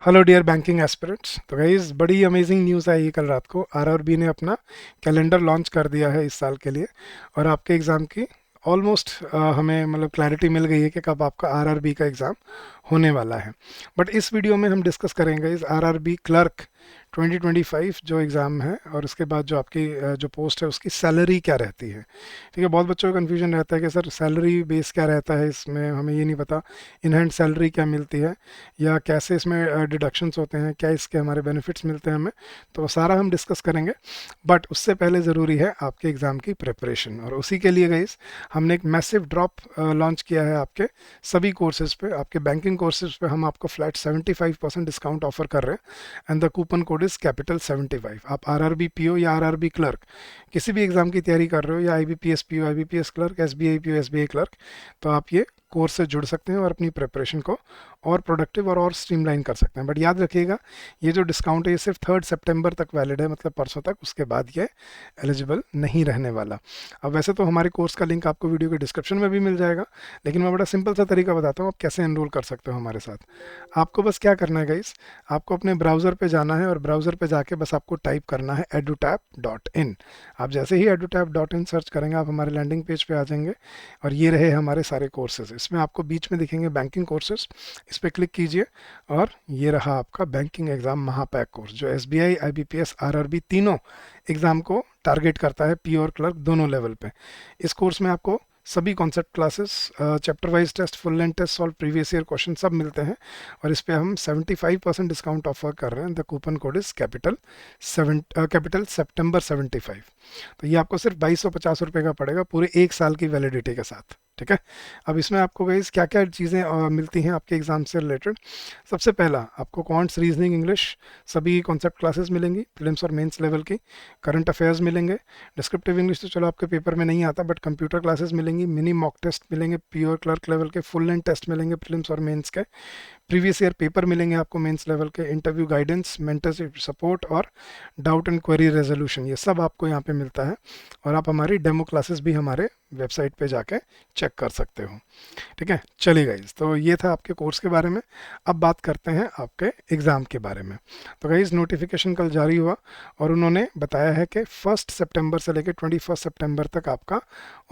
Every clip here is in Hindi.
Hello dear banking aspirants. तो गाइस बड़ी अमेजिंग न्यूज़ आई है कल रात को। आरआरबी ने अपना कैलेंडर लॉन्च कर दिया है इस साल के लिए। और आपके एग्ज़ाम की ऑलमोस्ट हमें मतलब क्लैरिटी मिल गई है कि कब आपका आरआरबी का एग्ज़ाम होने वाला है। बट इस वीडियो में हम डिस्कस करेंगे इस आरआरबी क्लर्क 2025 जो एग्ज़ाम है, और उसके बाद जो आपकी जो पोस्ट है उसकी सैलरी क्या रहती है। ठीक है, बहुत बच्चों को कन्फ्यूजन रहता है कि सर सैलरी बेस क्या रहता है, इसमें हमें ये नहीं पता इन हैंड सैलरी क्या मिलती है या कैसे इसमें डिडक्शंस होते हैं, क्या इसके हमारे बेनिफिट्स मिलते हैं हमें। तो वो सारा हम डिस्कस करेंगे। बट उससे पहले ज़रूरी है आपके एग्ज़ाम की प्रिपरेशन, और उसी के लिए गाइस हमने एक मैसिव ड्रॉप लॉन्च किया है आपके सभी कोर्सेज पे। आपके बैंकिंग कोर्सेज पे हम आपको फ्लैट 75% डिस्काउंट ऑफर कर रहे हैं, and the coupon code is capital 75। आप आरआरबी पीओ या आरआरबी क्लर्क किसी भी एग्ज़ाम की तैयारी कर रहे हो, या IBPS PO, IBPS clerk, SBI PO, SBI clerk, तो आप ये कोर्स से जुड़ सकते हैं और अपनी प्रिपरेशन को और प्रोडक्टिव और स्ट्रीमलाइन कर सकते हैं। बट याद रखिएगा, ये जो डिस्काउंट है ये सिर्फ 3 सितंबर तक वैलिड है, मतलब परसों तक। उसके बाद ये एलिजिबल नहीं रहने वाला। अब वैसे तो हमारे कोर्स का लिंक आपको वीडियो के डिस्क्रिप्शन में भी मिल जाएगा, लेकिन मैं बड़ा सिंपल सा तरीका बताता हूँ आप कैसे एनरोल कर सकते हो हमारे साथ। आपको बस क्या करना है गाइस, आपको अपने ब्राउज़र पे जाना है, और ब्राउज़र पे जाके बस आपको टाइप करना है edutap.in। आप जैसे ही edutap.in सर्च करेंगे आप हमारे लैंडिंग पेज पे आ जाएंगे, और ये रहे हमारे सारे कोर्सेज। इसमें आपको बीच में दिखेंगे बैंकिंग कोर्सेज, इस पर क्लिक कीजिए, और ये रहा आपका बैंकिंग एग्जाम महापैक कोर्स, जो एसबीआई, आईबीपीएस, आरआरबी तीनों एग्जाम को टारगेट करता है, पी और क्लर्क दोनों लेवल पे। इस कोर्स में आपको सभी concept classes, chapter wise test, full length test, solve previous year question सब मिलते हैं। और इस पे हम 75% डिस्काउंट ऑफर कर रहे हैं। The coupon code is capital September 75। तो ये आपको सिर्फ 2250 रुपये का पड़ेगा, पूरे एक साल की वैलिडिटी के साथ। ठीक है, अब इसमें आपको गाइस क्या क्या चीज़ें मिलती हैं आपके एग्ज़ाम से रिलेटेड। सबसे पहला आपको क्वांट्स, रीजनिंग, इंग्लिश सभी कॉन्सेप्ट क्लासेस मिलेंगी, प्रीलिम्स और मेंस लेवल की। करंट अफेयर्स मिलेंगे। डिस्क्रिप्टिव इंग्लिश तो चलो आपके पेपर में नहीं आता, बट कंप्यूटर क्लासेस मिलेंगी, मिनी मॉक टेस्ट मिलेंगे, प्योर क्लर्क लेवल के, फुल लेंथ टेस्ट मिलेंगे प्रीलिम्स और मेंस के, प्रीवियस ईयर पेपर मिलेंगे आपको मेंस लेवल के, इंटरव्यू गाइडेंस, मेंटरशिप सपोर्ट और डाउट एंड क्वेरी रेजोल्यूशन, ये सब आपको यहाँ पे मिलता है। और आप हमारी डेमो क्लासेस भी हमारे वेबसाइट पे जाके चेक कर सकते हो। ठीक है, चलिए गाइज, तो ये था आपके कोर्स के बारे में। अब बात करते हैं आपके एग्ज़ाम के बारे में। तो गाइज नोटिफिकेशन कल जारी हुआ, और उन्होंने बताया है कि 1 सितंबर से लेकर 21 सितंबर तक आपका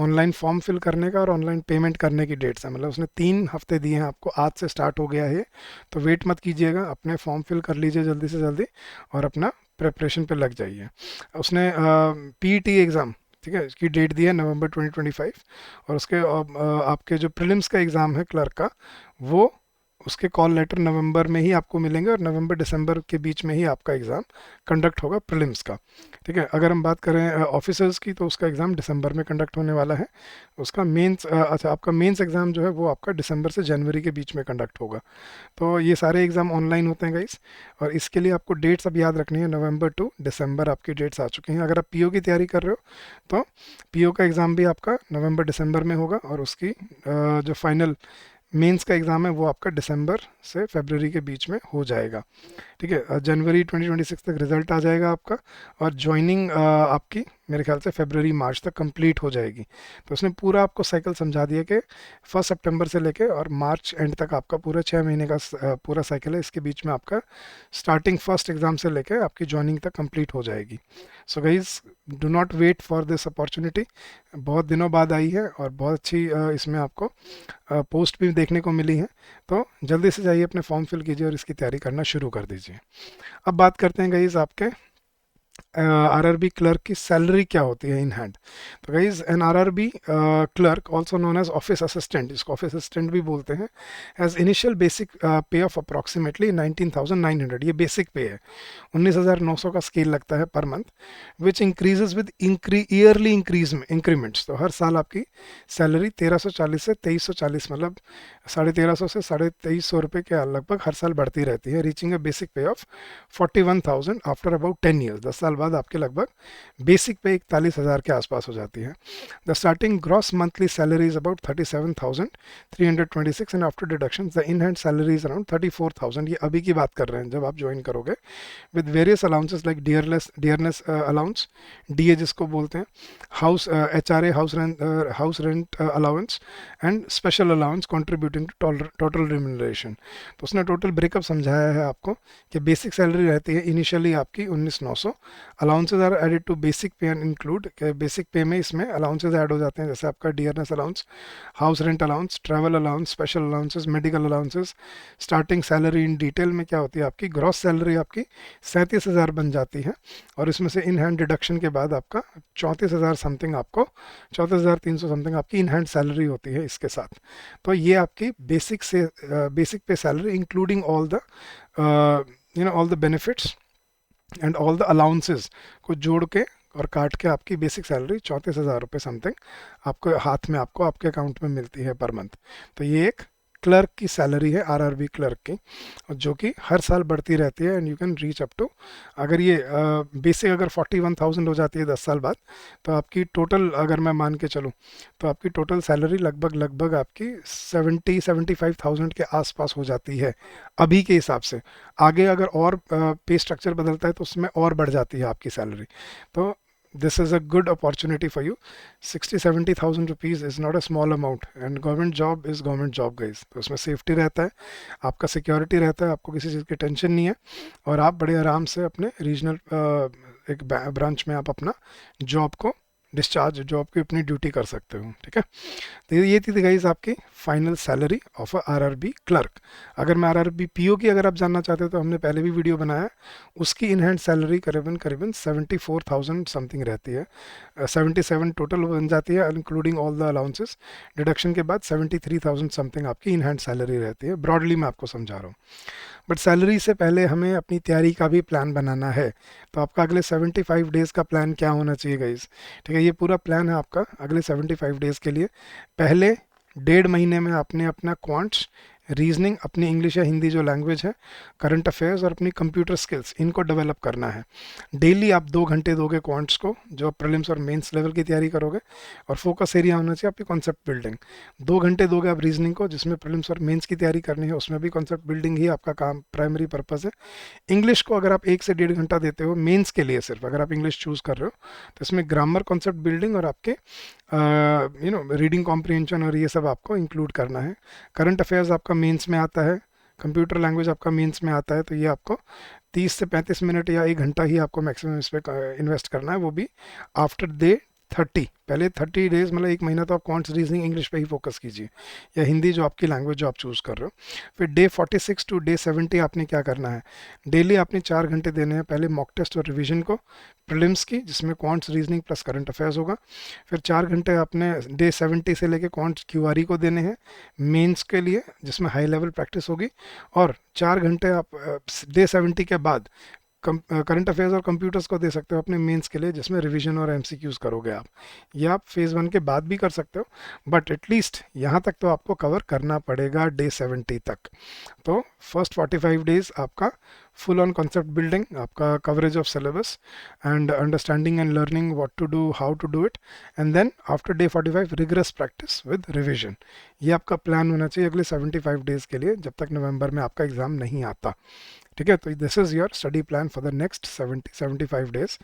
ऑनलाइन फॉर्म फिल करने का और ऑनलाइन पेमेंट करने की डेट्स है। मतलब उसने 3 हफ्ते दिए हैं आपको, आज से स्टार्ट हो गया है। तो वेट मत कीजिएगा, अपने फॉर्म फिल कर लीजिए जल्दी से जल्दी, और अपना प्रेपरेशन पे लग जाइए। उसने पीईटी एग्ज़ाम, ठीक है, इसकी डेट दी है नवंबर 2025। और उसके आपके जो प्रीलिम्स का एग्ज़ाम है क्लर्क का, वो उसके कॉल लेटर नवंबर में ही आपको मिलेंगे, और नवंबर दिसंबर के बीच में ही आपका एग्ज़ाम कंडक्ट होगा प्रीलिम्स का। ठीक है, अगर हम बात करें ऑफिसर्स की, तो उसका एग्ज़ाम दिसंबर में कंडक्ट होने वाला है। उसका मेंस अच्छा, आपका मेंस एग्ज़ाम जो है वो आपका दिसंबर से जनवरी के बीच में कंडक्ट होगा। तो ये सारे एग्ज़ाम ऑनलाइन होते हैं गाइस, और इसके लिए आपको डेट्स अब याद रखनी है। नवंबर टू दिसंबर आपकी डेट्स आ चुकी हैं। अगर आप पीओ की तैयारी कर रहे हो तो पीओ का एग्ज़ाम भी आपका नवंबर दिसंबर में होगा, और उसकी जो फाइनल मेंस का एग्ज़ाम है वो आपका दिसंबर से फरवरी के बीच में हो जाएगा। ठीक है, जनवरी 2026 तक रिजल्ट आ जाएगा आपका, और ज्वाइनिंग आपकी मेरे ख्याल से फरवरी मार्च तक कंप्लीट हो जाएगी। तो उसने पूरा आपको साइकिल समझा दिया कि 1 सितंबर से लेके और मार्च एंड तक आपका पूरा 6 महीने का पूरा साइकिल है। इसके बीच में आपका स्टार्टिंग फर्स्ट एग्ज़ाम से लेके आपकी ज्वाइनिंग तक कंप्लीट हो जाएगी। So guys, do not wait for this opportunity. बहुत दिनों बाद आई है, और बहुत अच्छी इसमें आपको पोस्ट भी देखने को मिली है। तो जल्दी से जाइए, अपने फॉर्म फिल कीजिए और इसकी तैयारी करना शुरू कर दीजिए। अब बात करते हैं गाइज आपके आरआरबी क्लर्क की सैलरी क्या होती है इन हैंड। तो guys an RRB clerk, also known as office assistant, इसको ऑफिस असिस्टेंट भी बोलते हैं, has initial basic pay of approximately 19,900। ये बेसिक पे है, 19,900 का स्केल लगता है per month, which increases with yearly increments. तो हर साल आपकी सैलरी 1340 से 2340, मतलब 1350 से 2350 रुपये के लगभग हर साल बढ़ती रहती है, reaching a basic pay of 41,000 after about 10 years. 10 साल बाद बाद आपके लगभग बेसिक पे 41,000 के आसपास हो जाती है। The starting gross monthly salary is about 37,326 and after deduction the in hand salary is around 34,000। ये अभी की बात कर रहे हैं जब आप ज्वाइन करोगे, with various allowances like dearness allowance, DA जिसको बोलते हैं, house HRA house rent allowance and special allowance contributing to total remuneration. तो उसने टोटल ब्रेकअप समझाया है आपको कि बेसिक सैलरी रहती है इनिशियली आपकी 19,900, allowances are added to basic pay and include, basic pay में इसमें अलाउंसेज ऐड हो जाते हैं जैसे आपका dearness allowance, house rent allowance, travel allowance, special allowances, medical allowances. Starting salary in detail में क्या होती है आपकी, ग्रॉस सैलरी आपकी 37,000 बन जाती है और इसमें से इन हैंड डिडक्शन के बाद आपका 34,000 समथिंग, आपको 34,300 समथिंग आपकी इन हैंड सैलरी होती है इसके साथ। तो ये आपकी बेसिक पे salary including all the all the benefits and all the allowances को जोड़ के और काट के आपकी बेसिक सैलरी 34,000 रुपये समथिंग आपको हाथ में, आपको आपके अकाउंट में मिलती है पर मंथ। तो ये एक क्लर्क की सैलरी है, आरआरबी क्लर्क की, जो कि हर साल बढ़ती रहती है and you can reach up to, अगर ये बेसिक अगर 41,000 हो जाती है 10 साल बाद, तो आपकी टोटल अगर मैं मान के चलूँ तो आपकी टोटल सैलरी लगभग आपकी 75,000 के आसपास हो जाती है अभी के हिसाब से। आगे अगर और पे स्ट्रक्चर बदलता है तो उसमें और बढ़ जाती है आपकी सैलरी। तो this is a good opportunity for you. 60-70,000 rupees is not a small amount and government job is government job guys। तो उसमें सेफ्टी रहता है, आपका सिक्योरिटी रहता है, आपको किसी चीज़ की टेंशन नहीं है और आप बड़े आराम से अपने रीजनल एक ब्रांच में आप अपना जॉब को डिस्चार्ज, जॉब की अपनी ड्यूटी कर सकते हो। ठीक है, तो ये थी गाइस आपकी final salary of a RRB clerk. अगर मैं आरआरबी पीओ की अगर आप जानना चाहते हो तो हमने पहले भी वीडियो बनाया है, उसकी इन हैंड सैलरी करीबन 74,000 समथिंग रहती है, 77 टोटल बन जाती है including all the allowances, deduction के बाद 73,000 समथिंग आपकी इन हैंड सैलरी रहती है। ब्रॉडली मैं आपको समझा रहा हूँ, बट सैलरी से पहले हमें अपनी तैयारी का भी प्लान बनाना है। तो आपका अगले 75 डेज़ का प्लान क्या होना चाहिए गाइस? ठीक है, ये पूरा प्लान है आपका अगले 75 डेज़ के लिए। पहले 1.5 महीने में आपने अपना क्वांट्स, रीजनिंग, अपनी इंग्लिश या हिंदी जो लैंग्वेज है, करंट अफेयर्स और अपनी कंप्यूटर स्किल्स, इनको डेवलप करना है। डेली आप 2 घंटे दोगे क्वांट्स को, जो प्रीलिम्स और मेंस लेवल की तैयारी करोगे, और फोकस एरिया होना चाहिए आपकी कॉन्सेप्ट बिल्डिंग। 2 घंटे दोगे आप रीजनिंग को, जिसमें प्रीलिम्स और मेंस की तैयारी करनी है, उसमें भी कॉन्सेप्ट बिल्डिंग ही आपका काम, प्राइमरी पर्पज़ है। इंग्लिश को अगर आप 1 से 1.5 घंटा देते हो मेंस के लिए सिर्फ, अगर आप इंग्लिश चूज़ कर रहे हो, तो इसमें ग्रामर, कॉन्सेप्ट बिल्डिंग और आपके रीडिंग कॉम्प्रिहेंशन और ये सब आपको इंक्लूड करना है। करंट अफेयर्स आपका मेंस में आता है, कंप्यूटर लैंग्वेज आपका मेंस में आता है, तो ये आपको 30 से 35 मिनट या 1 घंटा ही आपको मैक्सिमम इस पर इन्वेस्ट करना है, वो भी आफ्टर डे 30। पहले 30 डेज मतलब 1 महीना तो आप क्वांट्स, रीजनिंग, इंग्लिश पे ही फोकस कीजिए, या हिंदी जो आपकी लैंग्वेज जो आप चूज़ कर रहे हो। फिर डे 46 टू डे 70 आपने क्या करना है, डेली आपने 4 घंटे देने हैं, पहले मॉक टेस्ट और रिवीजन को, प्रीलिम्स की, जिसमें quants, reasoning plus current affairs होगा। फिर 4 घंटे आपने डे 70 से लेके क्वांट्स क्यूआरई को देने हैं मेंस के लिए, जिसमें हाई लेवल प्रैक्टिस होगी। और 4 घंटे आप डे 70 के बाद करंट अफेयर्स और कंप्यूटर्स को दे सकते हो अपने मेंस के लिए, जिसमें रिवीजन और एमसीक्यूज करोगे आप। ये आप फेज़ 1 के बाद भी कर सकते हो, बट एटलीस्ट यहाँ तक तो आपको कवर करना पड़ेगा डे 70 तक। तो फर्स्ट 45 डेज आपका फुल ऑन कॉन्सेप्ट बिल्डिंग, आपका coverage of syllabus and understanding and learning what to do, how to do it, and then after day 45 rigorous practice with revision. ये आपका प्लान होना चाहिए अगले 75 डेज़ के लिए, जब तक नवंबर में आपका एग्ज़ाम नहीं आता। ठीक है, तो this is your study plan for the next 75 days,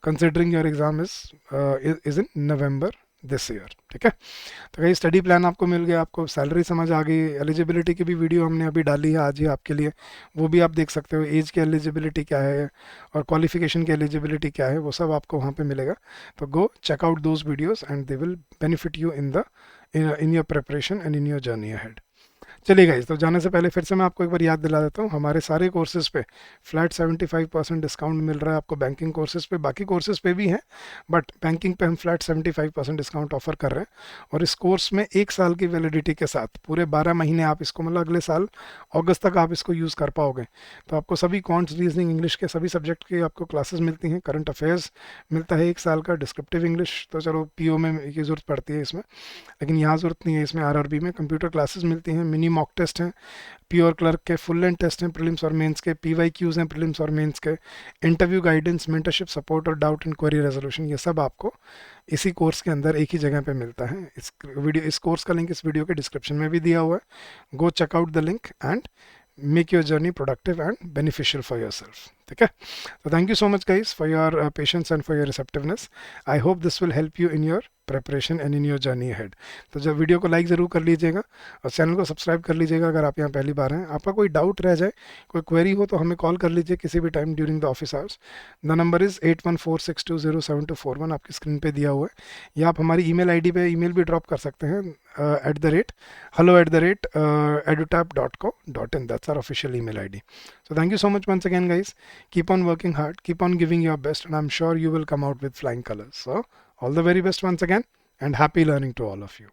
considering your exam is in November this year. ठीक है, तो कहीं स्टडी प्लान आपको मिल गया, आपको सैलरी समझ आ गई। एलिजिबिलिटी की भी वीडियो हमने अभी डाली है आज ही आपके लिए, वो भी आप देख सकते हो। एज की एलिजिबिलिटी क्या है और क्वालिफिकेशन की एलिजिबिलिटी क्या है, वो सब आपको वहाँ पे मिलेगा। तो go check out those videos and they will benefit you in your preparation and in your journey ahead. चलिए गाइस, तो जाने से पहले फिर से मैं आपको एक बार याद दिला देता हूँ, हमारे सारे कोर्सेज पे फ्लैट 75% डिस्काउंट मिल रहा है आपको। बैंकिंग कोर्सेज पे, बाकी कोर्सेज पे भी हैं, बट बैंकिंग पे हम फ्लैट 75% डिस्काउंट ऑफर कर रहे हैं। और इस कोर्स में 1 साल की वैलिडिटी के साथ पूरे 12 महीने आप इसको, मतलब अगले साल अगस्त तक आप इसको यूज़ कर पाओगे। तो आपको सभी क्वांट्स, रीजनिंग, इंग्लिश के सभी सब्जेक्ट की आपको क्लासेस मिलती हैं। करंट अफेयर्स मिलता है 1 साल का, डिस्क्रिप्टिव इंग्लिश तो चलो पीओ में की ज़रूरत पड़ती है इसमें, लेकिन यहाँ ज़रूरत नहीं है, इसमें आरआरबी में कंप्यूटर क्लासेस मिलती हैं, मिनी मिनी मॉक टेस्ट हैं, प्योर क्लर्क के फुल लेंथ टेस्ट हैं प्रीलिम्स और मेंस के, PYQs हैं प्रीलिम्स और मेंस के, इंटरव्यू गाइडेंस, मेंटरशिप सपोर्ट और डाउट एंड क्वेरी रेजोल्यूशन, ये सब आपको इसी कोर्स के अंदर एक ही जगह पे मिलता है। इस कोर्स का लिंक इस वीडियो के डिस्क्रिप्शन में भी दिया हुआ है। Go check out the link and make your journey productive and beneficial for yourself. ठीक है, so thank you so much guys for your patience and for your receptiveness. I hope this will help you in your preparation and in your journey ahead. तो जब वीडियो को लाइक ज़रूर कर लीजिएगा और चैनल को सब्सक्राइब कर लीजिएगा अगर आप यहाँ पहली बार हैं। आपका कोई डाउट रह जाए, कोई क्वेरी हो तो हमें कॉल कर लीजिए किसी भी time during the office hours. The number is 8146207241, आपकी स्क्रीन पे दिया हुआ है, या आप हमारी ईमेल आईडी पे ईमेल भी ड्रॉप कर सकते हैं hello@edutap.co.in. That's our official email ID. So thank you so much once again guys. Keep on working hard, keep on giving your best, and I'm sure you will come out with flying colors. So all the very best once again, and happy learning to all of you.